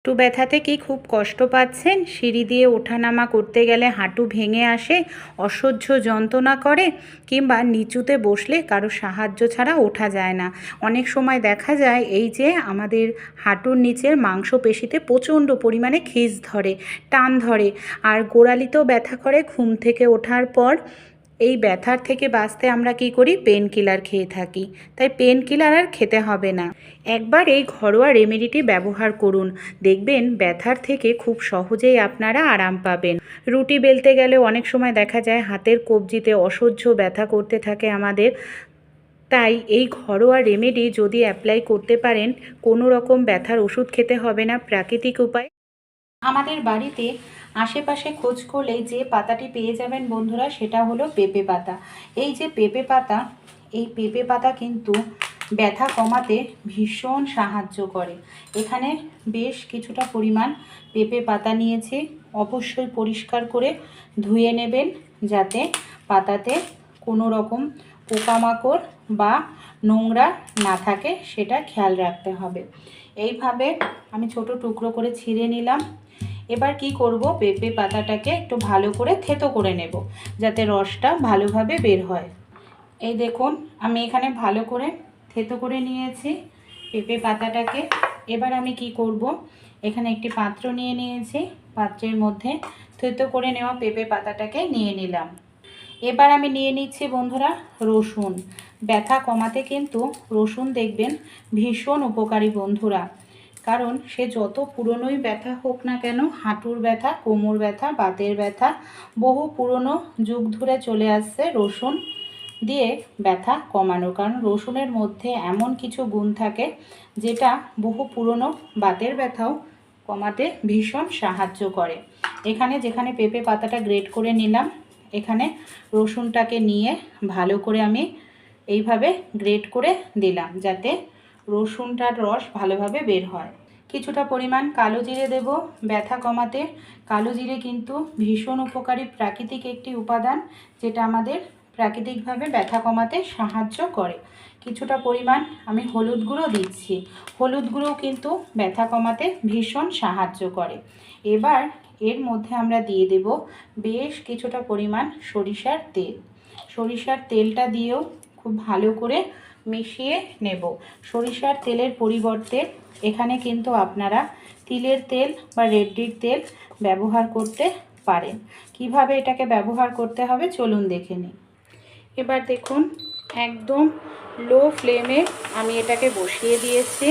হাঁটু ব্যথাতে কি খুব কষ্ট পাচ্ছেন? সিঁড়ি দিয়ে ওঠানামা করতে গেলে হাঁটু ভেঙে আসে, অসহ্য যন্ত্রণা করে, কিংবা নিচুতে বসলে কারো সাহায্য ছাড়া ওঠা যায় না। অনেক সময় দেখা যায় এই যে আমাদের হাঁটুর নিচের মাংসপেশিতে প্রচণ্ড পরিমাণে খিঁচ ধরে, টান ধরে, আর গোড়ালিতেও ব্যথা করে ঘুম থেকে ওঠার পর। এই ব্যথার থেকে বাঁচতে আমরা কি করি? পেন কিলার খেয়ে থাকি। তাই পেন কিলার আর খেতে হবে না। একবার এই ঘরোয়া রেমেডিটি ব্যবহার করুন, দেখবেন ব্যথার থেকে খুব সহজেই আপনারা আরাম পাবেন। রুটি বেলতে গেলে অনেক সময় দেখা যায় হাতের কবজিতে অসহ্য ব্যথা করতে থাকে আমাদের। তাই এই ঘরোয়া রেমেডি যদি অ্যাপ্লাই করতে পারেন, কোনো রকম ব্যথার ওষুধ খেতে হবে না, প্রাকৃতিক উপায়। আমাদের বাড়িতে আশেপাশে খোঁজ করলেই যে পাতাটি পেয়ে যাবেন বন্ধুরা, সেটা হলো পেঁপে পাতা। এই যে পেঁপে পাতা, এই পেঁপে পাতা কিন্তু ব্যথা কমাতে ভীষণ সাহায্য করে। এখানে বেশ কিছুটা পরিমাণ পেঁপে পাতা নিয়েছি। অবশ্যই পরিষ্কার করে ধুয়ে নেবেন, যাতে পাতাতে কোনো রকম পোকামাকড় বা নোংরা না থাকে, সেটা খেয়াল রাখতে হবে। এইভাবে আমি ছোট টুকরো করে ছিঁড়ে নিলাম। এবার কি করব, পেঁপে পাতাটাকে একটু ভালো করে থেতো করে নেব, যাতে রসটা ভালোভাবে বের হয়। এই দেখুন, আমি এখানে ভালো করে থেতো করে নিয়েছি পেঁপে পাতাটাকে। এবার আমি কি করব, এখানে একটি পাত্র নিয়ে নিয়েছি, পাত্রের মধ্যে থেতো করে নেওয়া পেঁপে পাতাটাকে নিয়ে নিলাম। এবার আমি নিয়ে নিচ্ছি বন্ধুরা রসুন। ব্যথা কমাতে কিন্তু রসুন দেখবেন ভীষণ উপকারী বন্ধুরা। কারণ সে যত পুরনোই ব্যথা হোক না কেন, হাঁটুর ব্যথা, কোমর ব্যথা, বাতের ব্যথা, বহু পুরনো যুগ ধরে চলে আসছে রসুন দিয়ে ব্যথা কমানো। কারণ রসুনের মধ্যে এমন কিছু গুণ থাকে যেটা বহু পুরনো বাতের ব্যথাও কমাতে ভীষণ সাহায্য করে। এখানে যেখানে পেঁপে পাতাটা গ্রেট করে নিলাম, এখানে রসুনটাকে নিয়ে ভালো করে আমি এইভাবে গ্রেট করে দিলাম, যাতে রসুনটার রস ভালোভাবে বের হয়। কিছুটা পরিমাণ কালো জিরে দেব ব্যথা কমাতে। কালো জিরে কিন্তু ভীষণ উপকারী প্রাকৃতিক একটি উপাদান, যেটা আমাদের প্রাকৃতিকভাবে ব্যথা কমাতে সাহায্য করে। কিছুটা পরিমাণ আমি হলুদ গুঁড়ো দিচ্ছি। হলুদ গুঁড়োও কিন্তু ব্যথা কমাতে ভীষণ সাহায্য করে। এবার এর মধ্যে আমরা দিয়ে দেব বেশ কিছুটা পরিমাণ সরিষার তেল। সরিষার তেলটা দিয়েও খুব ভালো করে মিশিয়ে নেব। সরিষার তেলের পরিবর্তে এখানে কিন্তু আপনারা তিলের তেল বা রেড্ডির তেল ব্যবহার করতে পারেন। কিভাবে এটাকে ব্যবহার করতে হবে চলুন দেখে নিই। এবার দেখুন, একদম লো ফ্লেমে আমি এটাকে বসিয়ে দিয়েছি।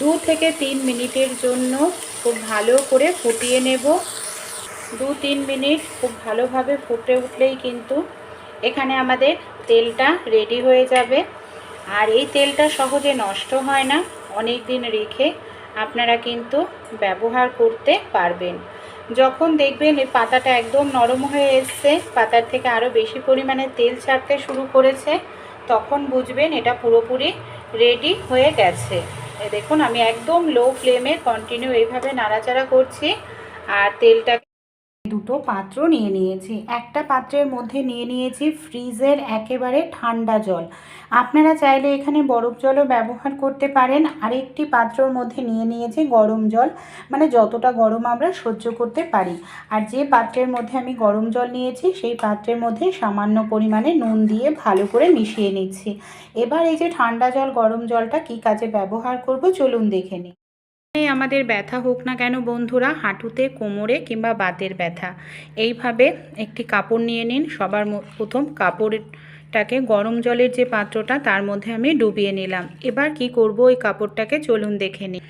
2 থেকে 3 মিনিটের জন্য খুব ভালো করে ফুটিয়ে নেব। 2-3 মিনিট খুব ভালোভাবে ফুটে উঠলেই কিন্তু এখানে আমাদের তেলটা রেডি হয়ে যাবে। আর এই তেলটা সহজে নষ্ট হয় না, অনেক দিন রেখে আপনারা কিন্তু ব্যবহার করতে পারবেন। যখন দেখবেন এই পাতাটা একদম নরম হয়ে এসছে, পাতার থেকে আরও বেশি পরিমাণে তেল ছাড়তে শুরু করেছে, তখন বুঝবেন এটা পুরোপুরি রেডি হয়ে গেছে। দেখুন, আমি একদম লো ফ্লেমে কন্টিনিউ এইভাবে নাড়াচাড়া করছি। আর তেলটাকে দুটো পাত্র নিয়ে নিয়েছি। একটা পাত্রের মধ্যে নিয়ে নিয়েছি ফ্রিজের একেবারে ঠান্ডা জল। আপনারা চাইলে এখানে বরফ জলও ব্যবহার করতে পারেন। আরেকটি পাত্রের মধ্যে নিয়ে নিয়েছি গরম জল, মানে যতটা গরম আমরা সহ্য করতে পারি। আর যে পাত্রের মধ্যে আমি গরম জল নিয়েছি, সেই পাত্রের মধ্যে সামান্য পরিমাণে নুন দিয়ে ভালো করে মিশিয়ে নিচ্ছি। এবার এই যে ঠান্ডা জল, গরম জলটা কী কাজে ব্যবহার করব চলুন দেখে নিই। আমাদের ব্যথা হোক না কেন বন্ধুরা, হাঁটুতে, কোমরে কিংবা বাতের ব্যথা, এইভাবে একটি কাপড় নিয়ে নিন। সবার প্রথম কাপড়টাকে গরম জলের যে পাত্রটা, তার মধ্যে আমি ডুবিয়ে নিলাম। এবার কি করব, ওই কাপড়টাকে চলুন দেখে নিই।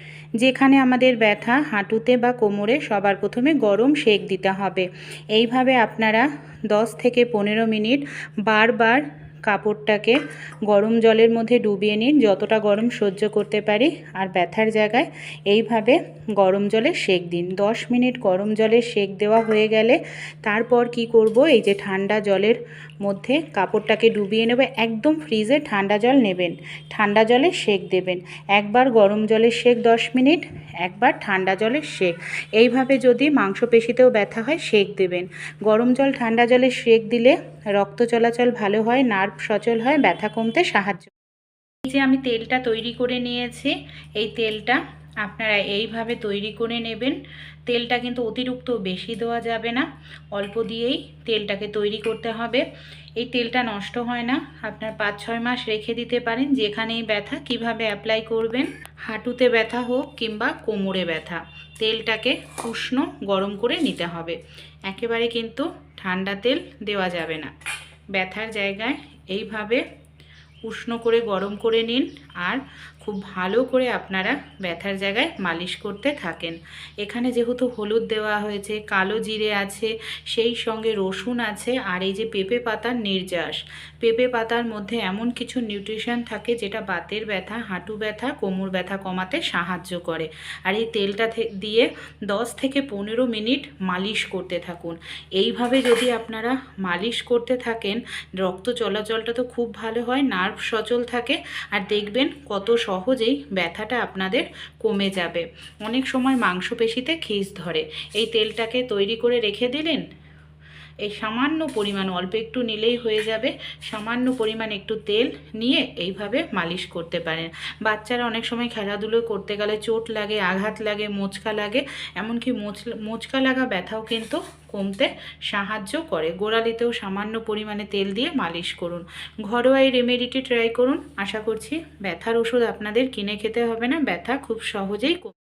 যেখানে আমাদের ব্যথা হাঁটুতে বা কোমরে, সবার প্রথমে গরম সেঁক দিতে হবে। এইভাবে আপনারা 10 থেকে 15 মিনিট বারবার কাপড়টাকে গরম জলের মধ্যে ডুবিয়ে নিন, যতটা গরম সহ্য করতে পারি। আর ব্যথার জায়গায় এইভাবে গরম জলে সেঁক দিন। 10 মিনিট গরম জলে সেঁক দেওয়া হয়ে গেলে তারপর কি করব, এই যে ঠান্ডা জলের মধ্যে কাপড়টাকে ডুবিয়ে নেবে। একদম ফ্রিজে ঠান্ডা জল নেবেন, ঠান্ডা জলে সেঁক দেবেন। একবার গরম জলের সেঁক 10 মিনিট, একবার ঠান্ডা জলের সেঁক। এইভাবে যদি মাংসপেশিতেও ব্যথা হয় সেঁক দেবেন। গরম জল ঠান্ডা জলে সেঁক দিলে রক্ত চলাচল ভালো হয়, নার্ভ সচল হয়, ব্যথা কমতে সাহায্য। এই যে আমি তেলটা তৈরি করে নিয়েছি, এই তেলটা আপনারা এইভাবে তৈরি করে নেবেন। তেলটা কিন্তু অতিরিক্ত বেশি দেওয়া যাবে না, অল্প দিয়েই তেলটাকে তৈরি করতে হবে। এই তেলটা নষ্ট হয় না, আপনার 5-6 মাস রেখে দিতে পারেন। যেখানেই ব্যথা কিভাবে অ্যাপ্লাই করবেন, হাঁটুতে ব্যথা হোক কিংবা কোমরে ব্যথা, তেলটাকে উষ্ণ গরম করে নিতে হবে। একেবারে কিন্তু ঠান্ডা তেল দেওয়া যাবে না। ব্যথার জায়গায় এইভাবে উষ্ণ করে গরম করে নিন আর খুব ভালো করে আপনারা ব্যথার জায়গায় মালিশ করতে থাকেন। এখানে যেহেতু হলুদ দেওয়া হয়েছে, কালো জিরে আছে, সেই সঙ্গে রসুন আছে, আর এই যে পেঁপে পাতার নির্যাস, পেঁপে পাতার মধ্যে এমন কিছু নিউট্রিশন থাকে যেটা বাতের ব্যথা, হাঁটু ব্যথা, কোমর ব্যথা কমাতে সাহায্য করে। আর এই তেলটা দিয়ে 10 থেকে 15 মিনিট মালিশ করতে থাকুন। এইভাবে যদি আপনারা মালিশ করতে থাকেন, রক্ত চলাচলটা তো খুব ভালো হয়, নার্ভ সচল থাকে, আর দেখবেন কত সহজেই ব্যথাটা আপনাদের কমে যাবে। অনেক সময় মাংসপেশিতে খিঁচ ধরে, এই তেলটাকে তৈরি করে রেখে দিলেন, এই সামান্য পরিমাণ, অল্প একটু নিলেই হয়ে যাবে, সামান্য পরিমাণ একটু তেল নিয়ে এইভাবে মালিশ করতে পারেন। বাচ্চারা অনেক সময় খেলাধুলো করতে গেলে চোট লাগে, আঘাত লাগে, মোচকা লাগে, এমনকি মোচকা লাগা ব্যথাও কিন্তু কমতে সাহায্য করে। গোড়ালিতেও সামান্য পরিমাণে তেল দিয়ে মালিশ করুন। ঘরোয়া এই রেমেডিটি ট্রাই করুন। আশা করছি ব্যথার ওষুধ আপনাদের কিনে খেতে হবে না, ব্যথা খুব সহজেই